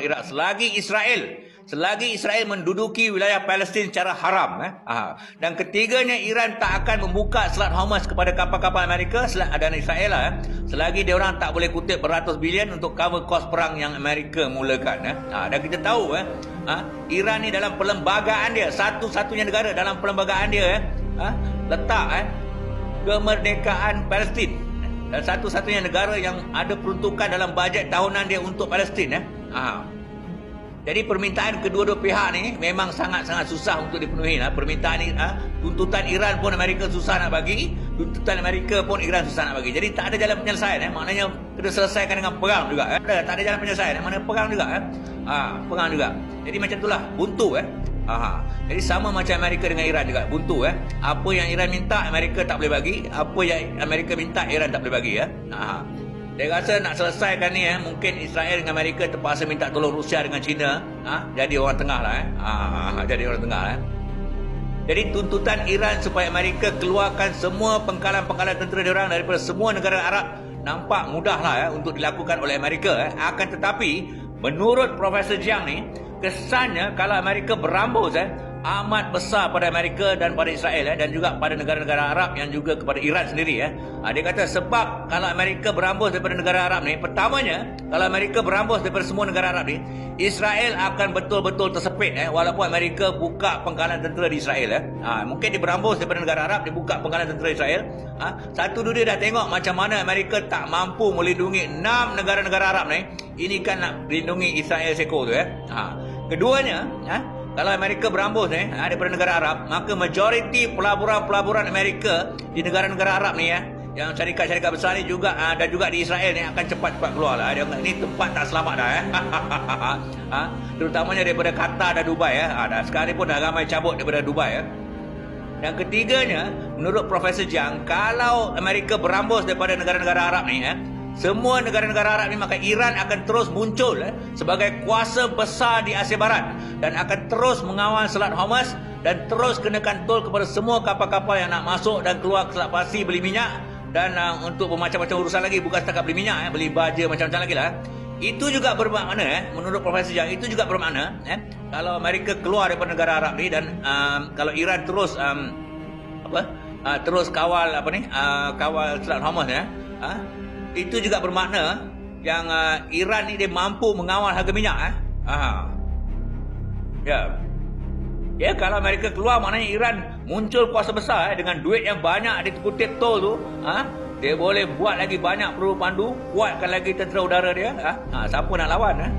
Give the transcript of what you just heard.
Iraq selagi Israel menduduki wilayah Palestin secara haram dan ketiganya Iran tak akan membuka Selat Hormuz kepada kapal-kapal Amerika dan Israel selagi dia orang tak boleh kutip beratus bilion untuk cover kos perang yang Amerika mulakan dan kita tahu Iran ni dalam perlembagaan dia satu-satunya negara dalam perlembagaan dia letak kemerdekaan Palestin dan satu-satunya negara yang ada peruntukan dalam bajet tahunan dia untuk Palestin Jadi permintaan kedua-dua pihak ni memang sangat-sangat susah untuk dipenuhi permintaan ni tuntutan Iran pun Amerika susah nak bagi, tuntutan Amerika pun Iran susah nak bagi. Jadi tak ada jalan penyelesaian maknanya kena selesaikan dengan perang juga tak ada jalan penyelesaian maknanya perang juga perang juga. Jadi macam itulah buntu Jadi sama macam Amerika dengan Iran juga buntu apa yang Iran minta Amerika tak boleh bagi, apa yang Amerika minta Iran tak boleh bagi Saya rasa nak selesaikan ni mungkin Israel dengan Amerika terpaksa minta tolong Rusia dengan China jadi orang tengah lah jadi orang tengah Jadi tuntutan Iran supaya Amerika keluarkan semua pengkalan-pengkalan tentera diorang daripada semua negara Arab nampak mudah lah untuk dilakukan oleh Amerika akan tetapi menurut Profesor Jiang ni kesannya kalau Amerika berambus amat besar pada Amerika dan pada Israel dan juga pada negara-negara Arab yang juga kepada Iran sendiri dia kata sebab kalau Amerika berambus daripada negara Arab ni pertamanya kalau Amerika berambus daripada semua negara Arab ni Israel akan betul-betul tersepit walaupun Amerika buka pengkalan tentera di Israel mungkin dia berambus daripada negara Arab dia buka pengkalan tentera Israel satu dunia dah tengok macam mana Amerika tak mampu melindungi 6 negara-negara Arab ni ini kan nak lindungi Israel seko tu keduanya kalau Amerika berambus daripada negara Arab maka majoriti pelaburan-pelaburan Amerika di negara-negara Arab ni yang syarikat-syarikat besar ni juga dan juga di Israel ni akan cepat-cepat keluar lah ini tempat tak selamat dah terutamanya daripada Qatar dan Dubai dan sekarang ni pun dah ramai cabut daripada Dubai dan ketiganya menurut Profesor Jiang kalau Amerika berambus daripada negara-negara Arab ni semua negara-negara Arab ni maka Iran akan terus muncul sebagai kuasa besar di Asia Barat dan akan terus mengawal Selat Hormuz dan terus kenakan tol kepada semua kapal-kapal yang nak masuk dan keluar ke Selat Parsi beli minyak dan untuk bermacam-macam urusan lagi bukan setakat beli minyak beli baja macam-macam lagi lah itu juga bermakna menurut Profesor Jiang itu juga bermakna kalau Amerika keluar daripada negara Arab ni dan kalau Iran terus terus kawal kawal Selat Hormuz itu juga bermakna yang Iran ni dia mampu mengawal harga minyak kalau Amerika keluar maknanya Iran muncul kuasa besar dengan duit yang banyak dikutip tol tu dia boleh buat lagi banyak peluru pandu kuatkan lagi tentera udara dia siapa nak lawan